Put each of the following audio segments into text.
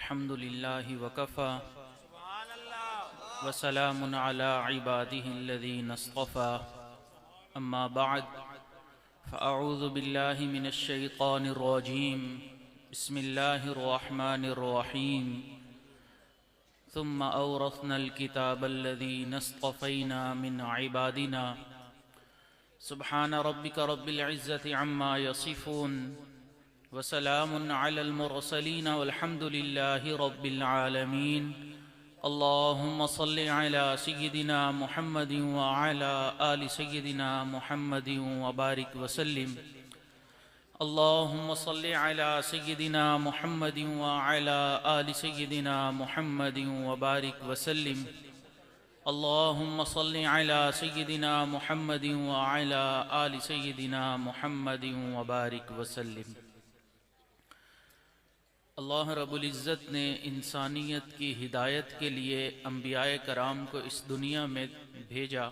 الحمد لله وكفى وسلام على عباده الذين اصطفى أما بعد فأعوذ بالله من الشيطان الرجيم بسم الله الرحمن الرحيم ثم أورثنا الكتاب الذين اصطفينا من عبادنا سبحان ربك رب العزة عما يصفون وسلام على المرسلين والحمد لله رب العالمين اللهم صل على سيدنا محمد وعلى آل سيدنا محمد وبارك وسلم اللهم صل على سيدنا محمد وعلى آل سيدنا محمد وبارك وسلم اللهم صل على سيدنا محمد وعلى آل سيدنا محمد وبارك وسلم۔ اللہ رب العزت نے انسانیت کی ہدایت کے لیے انبیاء کرام کو اس دنیا میں بھیجا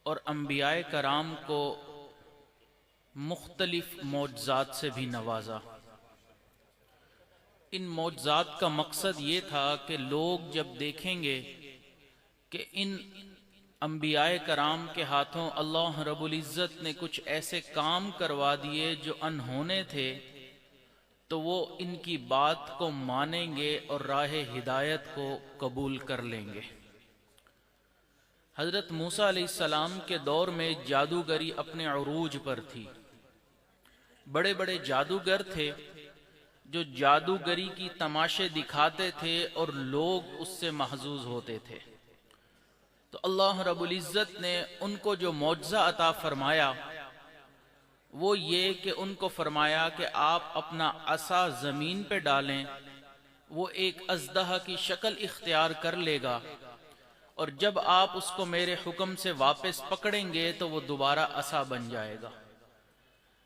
اور انبیاء کرام کو مختلف معجزات سے بھی نوازا۔ ان معجزات کا مقصد یہ تھا کہ لوگ جب دیکھیں گے کہ ان انبیاء کرام کے ہاتھوں اللہ رب العزت نے کچھ ایسے کام کروا دیے جو انہونے تھے، تو وہ ان کی بات کو مانیں گے اور راہ ہدایت کو قبول کر لیں گے۔ حضرت موسیٰ علیہ السلام کے دور میں جادوگری اپنے عروج پر تھی۔ بڑے بڑے جادوگر تھے جو جادوگری کی تماشے دکھاتے تھے اور لوگ اس سے محظوظ ہوتے تھے۔ تو اللہ رب العزت نے ان کو جو معجزہ عطا فرمایا وہ یہ کہ ان کو فرمایا کہ آپ اپنا عصا زمین پہ ڈالیں، وہ ایک اژدہا کی شکل اختیار کر لے گا، اور جب آپ اس کو میرے حکم سے واپس پکڑیں گے تو وہ دوبارہ عصا بن جائے گا۔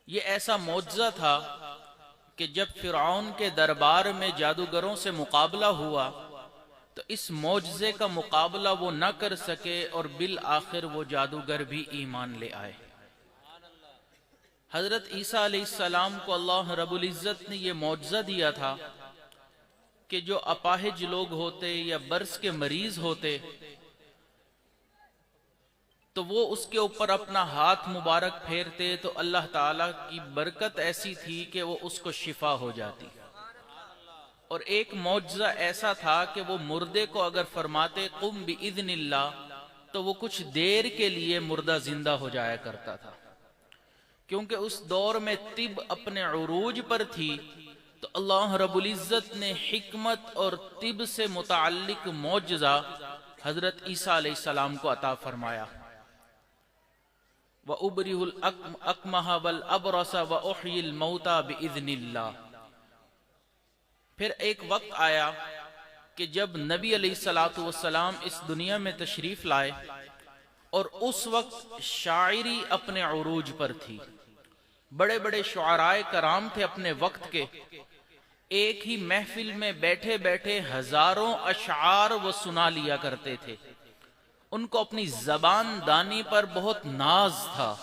یہ ایسا معجزہ تھا کہ جب فرعون کے دربار میں جادوگروں سے مقابلہ ہوا تو اس معجزے کا مقابلہ وہ نہ کر سکے اور بالآخر وہ جادوگر بھی ایمان لے آئے۔ حضرت عیسیٰ علیہ السلام کو اللہ رب العزت نے یہ معجزہ دیا تھا کہ جو اپاہج لوگ ہوتے یا برس کے مریض ہوتے تو وہ اس کے اوپر اپنا ہاتھ مبارک پھیرتے تو اللہ تعالیٰ کی برکت ایسی تھی کہ وہ اس کو شفا ہو جاتی۔ اور ایک معجزہ ایسا تھا کہ وہ مردے کو اگر فرماتے قم بإذن اللہ تو وہ کچھ دیر کے لیے مردہ زندہ ہو جایا کرتا تھا۔ کیونکہ اس دور میں طب اپنے عروج پر تھی تو اللہ رب العزت نے حکمت اور طب سے متعلق معجزہ حضرت عیسیٰ علیہ السلام کو عطا فرمایا۔ وَأُبْرِئُ الْأَكْمَحَ وَالْأَبْرَصَ وَأُحْيِي الْمَوْتَى بِإِذْنِ اللَّهِ۔ پھر ایک وقت آیا کہ جب نبی علیہ السلام اس دنیا میں تشریف لائے اور اس وقت شاعری اپنے عروج پر تھی۔ بڑے بڑے شعراء کرام تھے اپنے وقت کے، ایک ہی محفل میں بیٹھے بیٹھے ہزاروں اشعار وہ سنا لیا کرتے تھے۔ ان کو اپنی زبان دانی پر بہت ناز تھا۔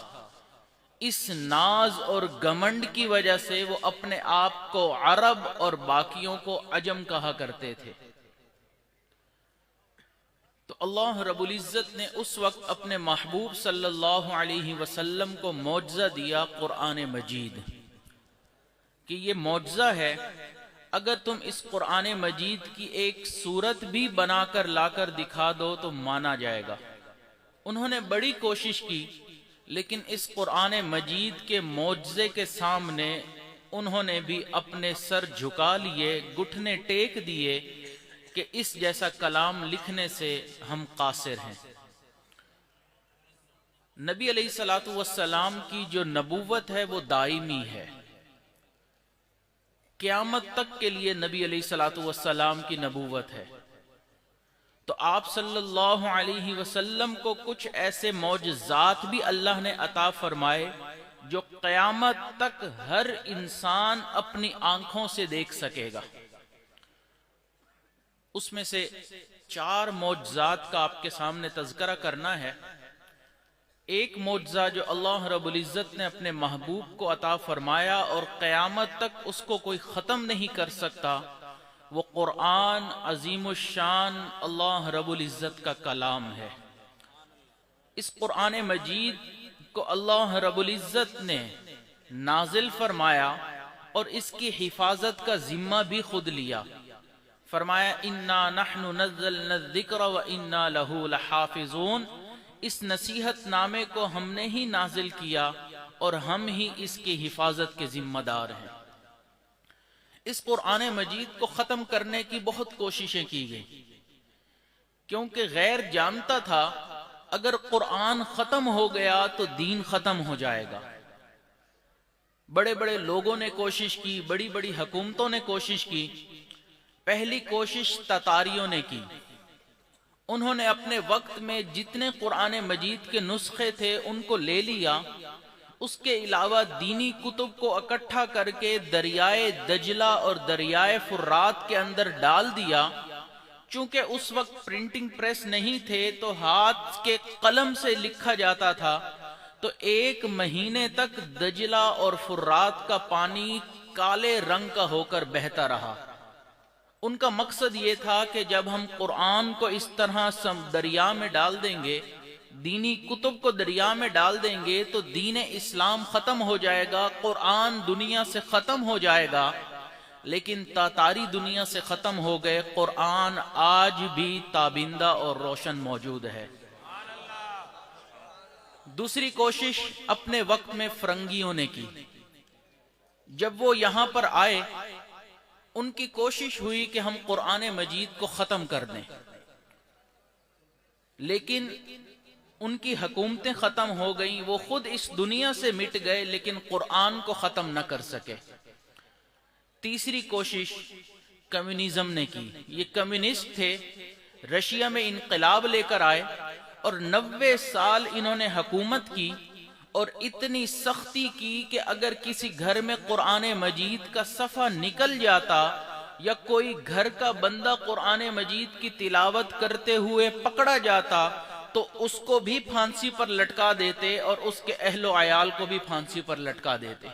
اس ناز اور گمنڈ کی وجہ سے وہ اپنے آپ کو عرب اور باقیوں کو عجم کہا کرتے تھے۔ تو اللہ رب العزت نے اس وقت اپنے محبوب صلی اللہ علیہ وسلم کو معجزہ دیا قرآن مجید کہ یہ معجزہ ہے، اگر تم اس قرآن مجید کی ایک صورت بھی بنا کر لا کر دکھا دو تو مانا جائے گا۔ انہوں نے بڑی کوشش کی لیکن اس قرآن مجید کے معجزے کے سامنے انہوں نے بھی اپنے سر جھکا لیے، گھٹنے ٹیک دیے کہ اس جیسا کلام لکھنے سے ہم قاصر ہیں۔ نبی علیہ السلام کی جو نبوت ہے وہ دائمی ہے، قیامت تک کے لیے نبی علیہ السلام کی نبوت ہے۔ تو آپ صلی اللہ علیہ وسلم کو کچھ ایسے معجزات بھی اللہ نے عطا فرمائے جو قیامت تک ہر انسان اپنی آنکھوں سے دیکھ سکے گا۔ اس میں سے 4 معجزات کا آپ کے سامنے تذکرہ کرنا ہے۔ ایک معجزہ جو اللہ رب العزت نے اپنے محبوب کو عطا فرمایا اور قیامت تک اس کو کوئی ختم نہیں کر سکتا، وہ قرآن عظیم الشان اللہ رب العزت کا کلام ہے۔ اس قرآن مجید کو اللہ رب العزت نے نازل فرمایا اور اس کی حفاظت کا ذمہ بھی خود لیا۔ فرمایا انا نحن نزلنا الذکر وانا لہ لحافظون، اس نصیحت نامے کو ہم نے ہی نازل کیا اور ہم ہی اس کی حفاظت کے ذمہ دار ہیں۔ اس قرآن مجید کو ختم کرنے کی بہت کوششیں کی گئی، کیونکہ غیر جانتا تھا اگر قرآن ختم ہو گیا تو دین ختم ہو جائے گا۔ بڑے بڑے لوگوں نے کوشش کی، بڑی بڑی حکومتوں نے کوشش کی۔ پہلی کوشش تاتاریوں نے کی، انہوں نے اپنے وقت میں جتنے قرآن مجید کے نسخے تھے ان کو لے لیا، اس کے علاوہ دینی کتب کو اکٹھا کر کے دریائے دجلہ اور دریائے فرات کے اندر ڈال دیا۔ چونکہ اس وقت پرنٹنگ پریس نہیں تھے تو ہاتھ کے قلم سے لکھا جاتا تھا، تو 1 مہینے تک دجلہ اور فرات کا پانی کالے رنگ کا ہو کر بہتا رہا۔ ان کا مقصد یہ تھا کہ جب ہم قرآن کو اس طرح دریا میں ڈال دیں گے، دینی کتب کو دریا میں ڈال دیں گے تو دین اسلام ختم ہو جائے گا، قرآن دنیا سے ختم ہو جائے گا۔ لیکن تاتاری دنیا سے ختم ہو گئے، قرآن آج بھی تابندہ اور روشن موجود ہے۔ دوسری کوشش اپنے وقت میں فرنگیوں نے کی۔ جب وہ یہاں پر آئے، ان کی کوشش ہوئی کہ ہم قرآن مجید کو ختم کر دیں، لیکن ان کی حکومتیں ختم ہو گئیں، وہ خود اس دنیا سے مٹ گئے لیکن قرآن کو ختم نہ کر سکے۔ تیسری کوشش کمیونزم نے کی۔ یہ کمیونسٹ تھے، رشیا میں انقلاب لے کر آئے اور 90 سال انہوں نے حکومت کی اور اتنی سختی کی کہ اگر کسی گھر میں قرآن مجید کا صفحہ نکل جاتا یا کوئی گھر کا بندہ قرآن مجید کی تلاوت کرتے ہوئے پکڑا جاتا تو اس کو بھی پھانسی پر لٹکا دیتے اور اس کے اہل و عیال کو بھی پھانسی پر لٹکا دیتے۔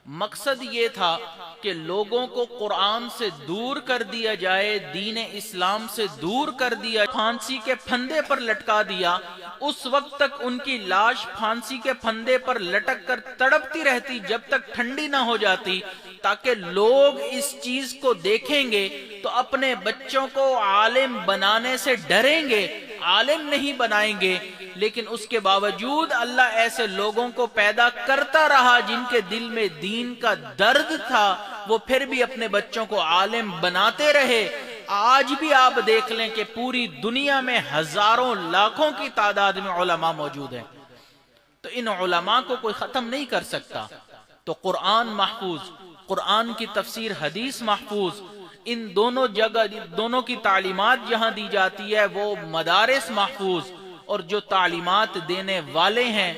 مقصد یہ تھا کہ لوگوں کو قرآن سے دور کر دیا جائے، دین اسلام سے دور کر دیا، پھانسی کے پھندے پر لٹکا دیا۔ اس وقت تک ان کی لاش پھانسی کے پھندے پر لٹک کر تڑپتی رہتی جب تک ٹھنڈی نہ ہو جاتی، تاکہ لوگ اس چیز کو دیکھیں گے تو اپنے بچوں کو عالم بنانے سے ڈریں گے، عالم نہیں بنائیں گے۔ لیکن اس کے باوجود اللہ ایسے لوگوں کو پیدا کرتا رہا جن کے دل میں دین کا درد تھا، وہ پھر بھی اپنے بچوں کو عالم بناتے رہے۔ آج بھی آپ دیکھ لیں کہ پوری دنیا میں ہزاروں لاکھوں کی تعداد میں علماء موجود ہیں، تو ان علماء کو کوئی ختم نہیں کر سکتا۔ تو قرآن محفوظ، قرآن کی تفسیر حدیث محفوظ، ان دونوں جگہ دونوں کی تعلیمات جہاں دی جاتی ہے وہ مدارس محفوظ، اور جو تعلیمات دینے والے ہیں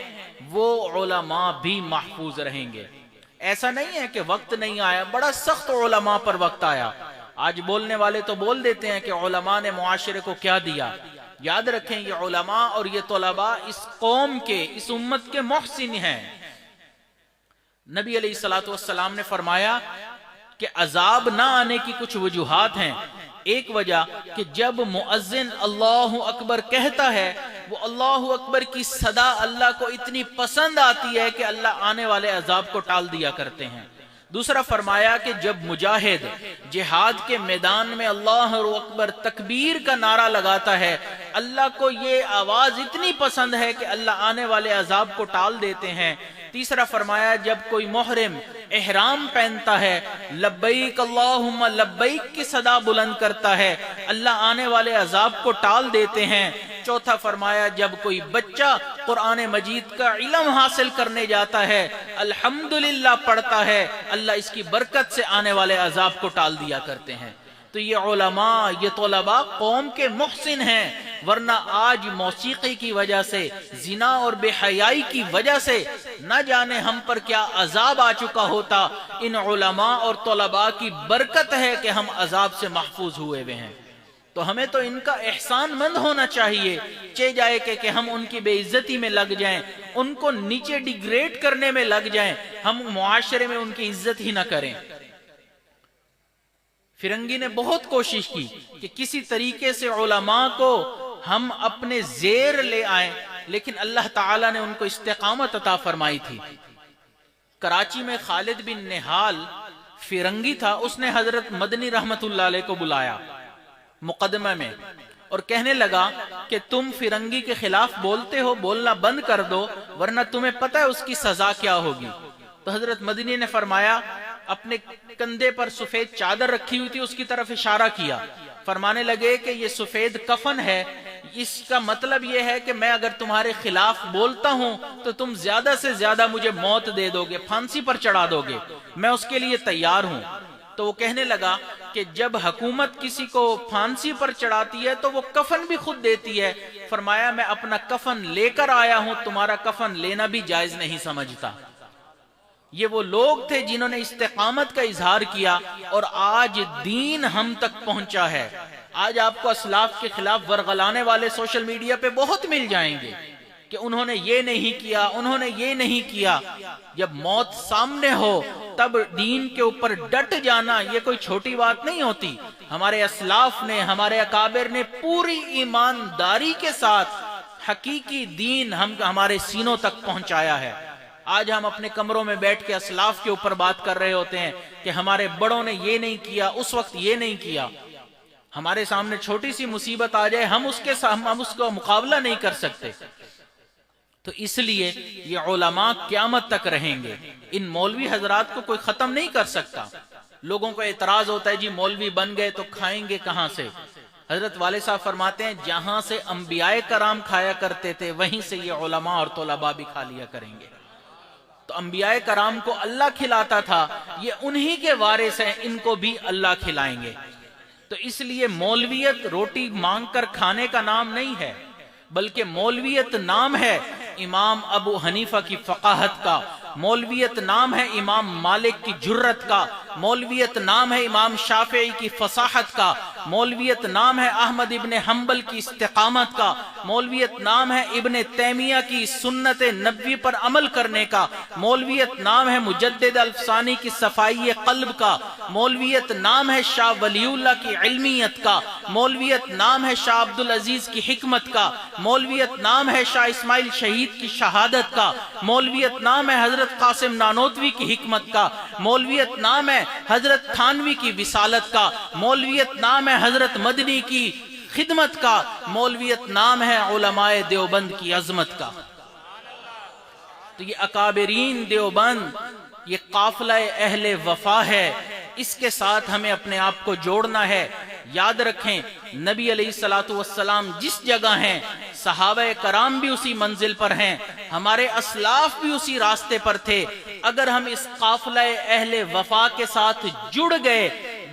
وہ علماء بھی محفوظ رہیں گے۔ ایسا نہیں ہے کہ وقت نہیں آیا، بڑا سخت علماء پر وقت آیا۔ آج بولنے والے تو بول دیتے ہیں کہ علماء نے معاشرے کو کیا دیا۔ یاد رکھیں یہ علماء اور یہ طلباء اس قوم کے، اس امت کے محسن ہیں۔ نبی علیہ الصلوۃ والسلام نے فرمایا کہ عذاب نہ آنے کی کچھ وجوہات ہیں۔ ایک وجہ کہ جب مؤذن اللہ اکبر کہتا ہے، وہ اللہ اکبر کی صدا اللہ کو اتنی پسند آتی ہے کہ اللہ آنے والے عذاب کو ٹال دیا کرتے ہیں۔ دوسرا فرمایا کہ جب مجاہد جہاد کے میدان میں اللہ اکبر تکبیر کا نعرہ لگاتا ہے، اللہ کو یہ آواز اتنی پسند ہے کہ اللہ آنے والے عذاب کو ٹال دیتے ہیں۔ تیسرا فرمایا جب کوئی محرم احرام پہنتا ہے، لبیک اللہم لبیک کی صدا بلند کرتا ہے، اللہ آنے والے عذاب کو ٹال دیتے ہیں۔ چوتھا فرمایا جب کوئی بچہ قرآن مجید کا علم حاصل کرنے جاتا ہے، الحمدللہ پڑھتا ہے، اللہ اس کی برکت سے آنے والے عذاب کو ٹال دیا کرتے ہیں۔ تو یہ علماء، یہ طلباء قوم کے محسن ہیں، ورنہ آج موسیقی کی وجہ سے، زنا اور بے حیائی کی وجہ سے نہ جانے ہم پر کیا عذاب آ چکا ہوتا۔ ان علماء اور طلباء کی برکت ہے کہ ہم عذاب سے محفوظ ہوئے ہوئے ہیں۔ تو ہمیں تو ان کا احسان مند ہونا چاہیے، چہ جائے کہ ہم ان کی بے عزتی میں لگ جائیں، ان کو نیچے ڈیگریڈ کرنے میں لگ جائیں، ہم معاشرے میں ان کی عزت ہی نہ کریں۔ فرنگی نے بہت کوشش کی کہ کسی طریقے سے علماء کو ہم اپنے زیر لے آئیں، لیکن اللہ تعالیٰ نے ان کو استقامت عطا فرمائی تھی۔ کراچی میں خالد بن نہال فرنگی تھا، اس نے حضرت مدنی رحمت اللہ علیہ کو بلایا مقدمہ میں اور کہنے لگا کہ تم فرنگی کے خلاف بولتے ہو، بولنا بند کر دو ورنہ تمہیں پتہ ہے اس کی سزا کیا ہوگی۔ تو حضرت مدنی نے فرمایا، اپنے کندھے پر سفید چادر رکھی ہوئی تھی، اس کی طرف اشارہ کیا، فرمانے لگے کہ یہ سفید کفن ہے، اس کا مطلب یہ ہے کہ میں اگر تمہارے خلاف بولتا ہوں تو تم زیادہ سے زیادہ مجھے موت دے دو گے، پھانسی پر چڑھا دو گے، میں اس کے لیے تیار ہوں۔ تو وہ کہنے لگا کہ جب حکومت کسی کو پھانسی پر چڑھاتی ہے تو وہ کفن بھی خود دیتی ہے، فرمایا میں اپنا کفن لے کر آیا ہوں، تمہارا کفن لینا بھی جائز نہیں سمجھتا۔ یہ وہ لوگ تھے جنہوں نے استقامت کا اظہار کیا اور آج دین ہم تک پہنچا ہے۔ آج آپ کو اسلاف کے خلاف ورغلانے والے سوشل میڈیا پہ بہت مل جائیں گے کہ انہوں نے یہ نہیں کیا، انہوں نے یہ نہیں کیا۔ جب موت سامنے ہو تب دین کے اوپر ڈٹ جانا یہ کوئی چھوٹی بات نہیں ہوتی۔ ہمارے اسلاف نے، ہمارے اکابر نے پوری ایمانداری کے ساتھ حقیقی دین ہمارے سینوں تک پہنچایا ہے۔ آج ہم اپنے کمروں میں بیٹھ کے اسلاف کے اوپر بات کر رہے ہوتے ہیں کہ ہمارے بڑوں نے یہ نہیں کیا، اس وقت یہ نہیں کیا۔ ہمارے سامنے چھوٹی سی مصیبت آ جائے ہم اس کو مقابلہ نہیں کر سکتے۔ تو اس لیے یہ علماء قیامت تک رہیں گے، ان مولوی حضرات کو کوئی ختم نہیں کر سکتا۔ لوگوں کو اعتراض ہوتا ہے جی مولوی بن گئے تو کھائیں گے کہاں سے؟ حضرت والد صاحب فرماتے ہیں جہاں سے انبیاء کرام کھایا کرتے تھے وہیں سے یہ علماء اور طلباء بھی کھا لیا کریں گے۔ تو انبیاء کرام کو اللہ کھلاتا تھا، یہ انہی کے وارث ہیں، ان کو بھی اللہ کھلائیں گے۔ تو اس لیے مولویت روٹی مانگ کر کھانے کا نام نہیں ہے، بلکہ مولویت نام ہے امام ابو حنیفہ کی فقاہت کا، مولویت نام ہے امام مالک کی جرت کا، مولویت نام ہے امام شافعی کی فصاحت کا، مولویت نام ہے احمد ابن حنبل کی استقامت کا، مولویت نام ہے ابن تیمیہ کی سنت نبوی پر عمل کرنے کا، مولویت نام ہے مجدد الفسانی کی صفائی قلب کا، مولویت نام ہے شاہ ولی اللہ کی علمیت کا، مولویت نام ہے شاہ عبدالعزیز کی حکمت کا، مولویت نام ہے شاہ اسماعیل شہید کی شہادت کا، مولویت نام ہے حضرت قاسم نانوتوی کی حکمت کا، مولویت نام ہے حضرت تھانوی کی وصالت کا، مولویت نام ہے حضرت مدنی کی خدمت کا، مولویت نام ہے علماء دیوبند کی عظمت کا۔ تو یہ اکابرین دیوبند، یہ قافلہ اہل وفا ہے، اس کے ساتھ ہمیں اپنے آپ کو جوڑنا ہے۔ یاد رکھیں نبی علیہ الصلوۃ والسلام جس جگہ ہیں صحابہ کرام بھی اسی منزل پر ہیں، ہمارے اسلاف بھی اسی راستے پر تھے۔ اگر ہم اس قافلہ اہل وفا کے ساتھ جڑ گئے،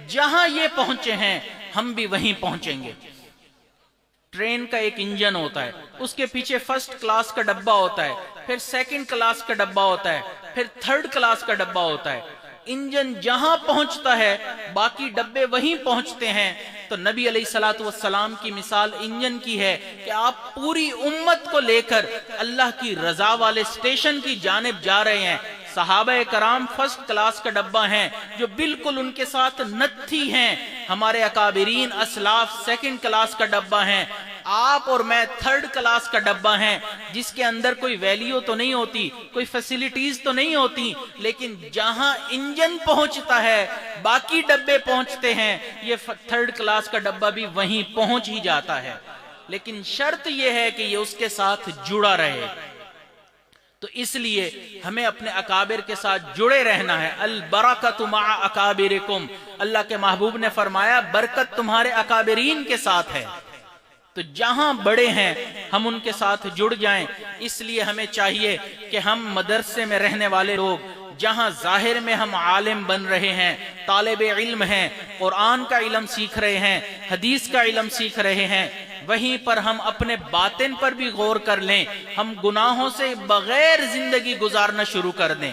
جہاں یہ پہنچے ہیں ہم بھی وہیں پہنچیں گے۔ ٹرین کا ایک انجن ہوتا ہے، اس کے پیچھے فرسٹ کلاس کا ڈبہ ہوتا ہے، پھر سیکنڈ کلاس کا ڈبہ ہوتا ہے، پھر تھرڈ کلاس کا ڈبہ ہوتا ہے۔ انجن جہاں پہنچتا ہے باقی ڈبے وہیں پہنچتے ہیں۔ تو نبی علیہ الصلوۃ والسلام کی مثال انجن کی ہے کہ آپ پوری امت کو لے کر اللہ کی رضا والے اسٹیشن کی جانب جا رہے ہیں۔ صحابہ کرام فرسٹ کلاس کا ڈبہ ہیں جو بالکل ان کے ساتھ نتھی ہیں، ہمارے اکابرین اسلاف سیکنڈ کلاس کا ڈبہ ہیں، آپ اور میں تھرڈ کلاس کا ڈبہ ہیں جس کے اندر کوئی ویلیو تو نہیں ہوتی، کوئی فیسیلیٹیز تو نہیں ہوتی، لیکن جہاں انجن پہنچتا ہے باقی ڈبے پہنچتے ہیں، یہ تھرڈ کلاس کا ڈبہ بھی وہیں پہنچ ہی جاتا ہے، لیکن شرط یہ ہے کہ یہ اس کے ساتھ جڑا رہے۔ تو اس لیے ہمیں اپنے اکابر کے ساتھ جڑے رہنا ہے۔ البرکۃ مع اکابرکم، اللہ کے محبوب نے فرمایا برکت تمہارے اکابرین کے ساتھ ہے۔ تو جہاں بڑے ہیں ہم ان کے ساتھ جڑ جائیں۔ اس لیے ہمیں چاہیے کہ ہم مدرسے میں رہنے والے لوگ، جہاں ظاہر میں ہم عالم بن رہے ہیں، طالب علم ہیں، قرآن کا علم سیکھ رہے ہیں، حدیث کا علم سیکھ رہے ہیں، وہیں پر ہم اپنے باطن پر بھی غور کر لیں، ہم گناہوں سے بغیر زندگی گزارنا شروع کر دیں۔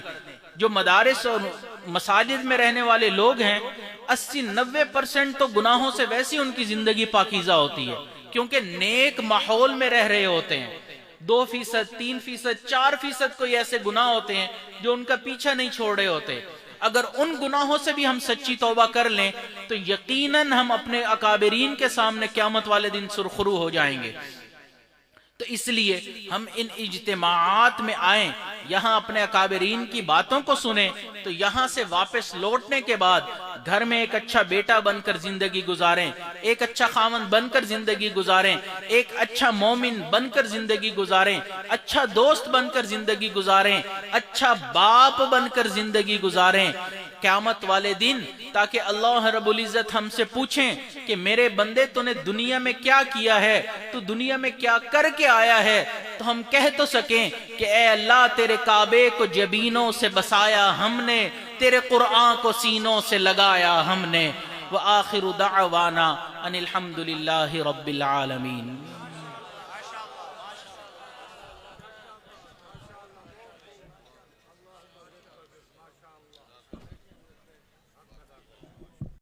جو مدارس اور مساجد میں رہنے والے لوگ ہیں 80-90% تو گناہوں سے ویسی ان کی زندگی پاکیزہ ہوتی ہے، کیونکہ نیک ماحول میں رہ رہے ہوتے ہیں۔ 2%، 3%، 4% کوئی ایسے گناہ ہوتے ہیں جو ان کا پیچھا نہیں چھوڑ رہے ہوتے۔ اگر ان گناہوں سے بھی ہم سچی توبہ کر لیں تو یقیناً ہم اپنے اکابرین کے سامنے قیامت والے دن سرخرو ہو جائیں گے۔ تو اس لیے ہم ان اجتماعات میں آئیں، یہاں اپنے اکابرین کی باتوں کو سنیں، تو یہاں سے واپس لوٹنے کے بعد گھر میں ایک اچھا بیٹا بن کر زندگی گزاریں، ایک اچھا خاوند بن کر زندگی گزاریں، ایک اچھا مومن بن کر زندگی گزاریں، اچھا دوست بن کر زندگی گزاریں، اچھا باپ بن کر زندگی گزاریں قیامت والے دن، تاکہ اللہ رب العزت ہم سے پوچھیں کہ میرے بندے تو نے دنیا میں کیا کیا ہے، تو دنیا میں کیا کر کے آیا ہے، تو ہم کہہ تو سکیں کہ اے اللہ تیرے کعبے کو جبینوں سے بسایا ہم نے، تیرے قرآن کو سینوں سے لگایا ہم نے۔ وآخر دعوانا ان الحمد للہ رب العالمین۔